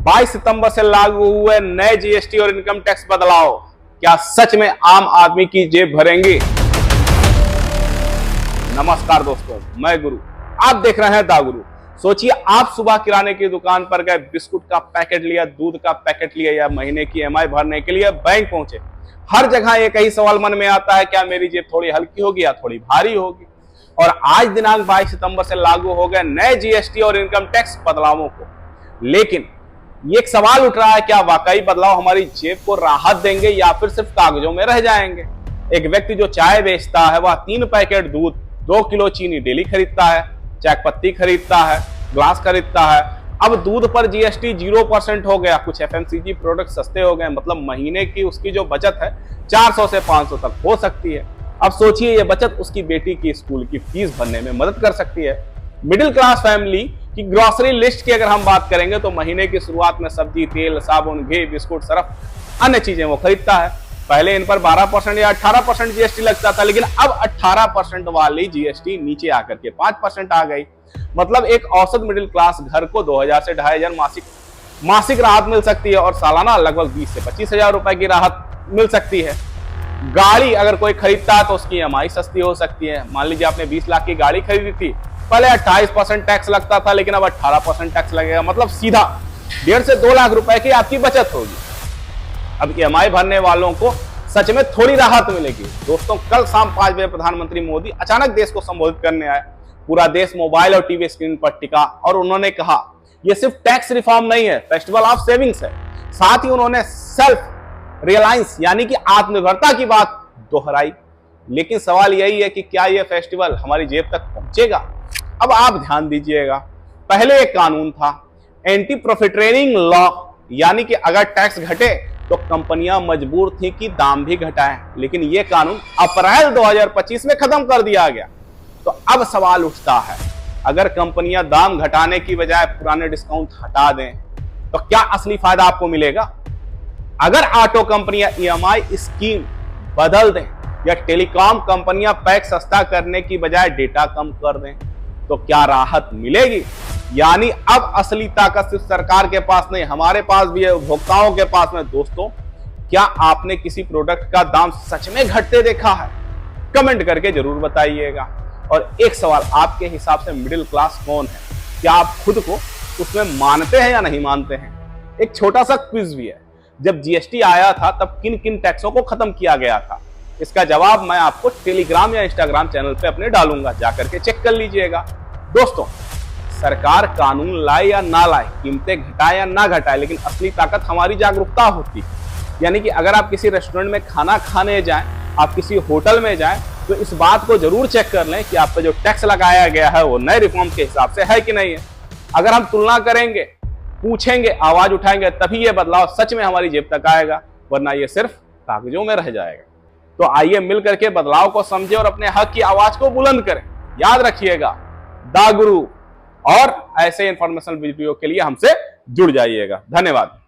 22 सितंबर से लागू हुए नए जीएसटी और इनकम टैक्स बदलाव क्या सच में आम आदमी की जेब भरेंगे? नमस्कार दोस्तों, मैं गुरु, आप देख रहे हैं दा गुरु। सोचिए, आप सुबह किराने की दुकान पर गए, बिस्कुट का पैकेट लिया, दूध का पैकेट लिया या महीने की ईएमआई भरने के लिए बैंक पहुंचे। हर जगह एक ही सवाल मन में आता है, क्या मेरी जेब थोड़ी हल्की होगी या थोड़ी भारी होगी? और आज दिनांक 22 सितंबर से लागू हो गए नए जीएसटी और इनकम टैक्स बदलावों को। लेकिन ये एक सवाल उठ रहा है, क्या वाकई बदलाव हमारी जेब को राहत देंगे या फिर सिर्फ कागजों में रह जाएंगे? एक व्यक्ति जो चाय बेचता है, वह 3 पैकेट दूध, 2 किलो चीनी डेली खरीदता है, चाय पत्ती खरीदता है, ग्लास खरीदता है। अब दूध पर जीएसटी 0% हो गया, कुछ एफएमसीजी प्रोडक्ट सस्ते हो गए, मतलब महीने की उसकी जो बचत है 400 से 500 तक हो सकती है। अब सोचिए, ये बचत उसकी बेटी की स्कूल की फीस भरने में मदद कर सकती है। मिडिल क्लास फैमिली की ग्रोसरी लिस्ट की अगर हम बात करेंगे तो महीने की शुरुआत में सब्जी, तेल, साबुन, घी, बिस्कुट, सर्फ, अन्य चीजें वो खरीदता है। पहले इन पर 12% या 18% जीएसटी लगता था, लेकिन अब 18% वाली जीएसटी नीचे आकर के 5% आ गई। मतलब एक औसत मिडिल क्लास घर को 2000 से 2500 मासिक राहत मिल सकती है और सालाना लगभग 20 से 25 हजार रुपए की राहत मिल सकती है। गाड़ी अगर कोई खरीदता है तो उसकी ईएमआई सस्ती हो सकती है। मान लीजिए आपने 20 लाख की गाड़ी खरीदी थी, पहले 28% टैक्स लगता था, लेकिन अब 18% टैक्स लगेगा, मतलब सीधा 1.5 से 2 लाख रुपए की आपकी बचत होगी। अब ईएमआई भरने वालों को सच में थोड़ी राहत मिलेगी। दोस्तों, कल शाम 5 बजे प्रधानमंत्री मोदी अचानक देश को संबोधित करने आए। पूरा देश मोबाइल और टीवी स्क्रीन पर टिका और उन्होंने कहा, यह सिर्फ टैक्स रिफॉर्म नहीं है, फेस्टिवल ऑफ सेविंग्स है। साथ ही उन्होंने सेल्फ रिलायंस यानी कि आत्मनिर्भरता की बात दोहराई। लेकिन सवाल यही है कि क्या यह फेस्टिवल हमारी जेब तक पहुंचेगा? अब आप ध्यान दीजिएगा, पहले एक कानून था एंटी प्रॉफिटरिंग लॉ, यानी कि अगर टैक्स घटे तो कंपनियां मजबूर थी कि दाम भी घटाएं, लेकिन यह कानून अप्रैल 2025 में खत्म कर दिया गया। तो अब सवाल उठता है, अगर कंपनियां दाम घटाने की बजाय पुराने डिस्काउंट हटा दें तो क्या असली फायदा आपको मिलेगा? अगर ऑटो कंपनियां ईएमआई स्कीम बदल दें या टेलीकॉम कंपनियां पैक सस्ता करने की बजाय डेटा कम कर दें तो क्या राहत मिलेगी? यानी अब असली ताकत सिर्फ सरकार के पास नहीं, हमारे पास भी है, उपभोक्ताओं के पास में। दोस्तों, क्या आपने किसी प्रोडक्ट का दाम सच में घटते देखा है? कमेंट करके जरूर बताइएगा। और एक सवाल, आपके हिसाब से मिडिल क्लास कौन है? क्या आप खुद को उसमें मानते हैं या नहीं मानते हैं? एक छोटा सा क्विज भी है, जब जीएसटी आया था तब किन किन टैक्सों को खत्म किया गया था? इसका जवाब मैं आपको टेलीग्राम या इंस्टाग्राम चैनल पे अपने डालूंगा, जाकर के चेक कर लीजिएगा। दोस्तों, सरकार कानून लाए या ना लाए, कीमतें घटाए या ना घटाए, लेकिन असली ताकत हमारी जागरूकता होती है। यानी कि अगर आप किसी रेस्टोरेंट में खाना खाने जाएं, आप किसी होटल में जाएं, तो इस बात को जरूर चेक कर लें कि आप पे जो टैक्स लगाया गया है वो नए रिफॉर्म के हिसाब से है कि नहीं है। अगर हम तुलना करेंगे, पूछेंगे, आवाज उठाएंगे, तभी ये बदलाव सच में हमारी जेब तक आएगा, वरना ये सिर्फ कागजों में रह जाएगा। तो आइए मिल करके बदलाव को समझें और अपने हक की आवाज को बुलंद करें। याद रखिएगा, दा गुरु, और ऐसे इंफॉर्मेशनल वीडियो के लिए हमसे जुड़ जाइएगा। धन्यवाद।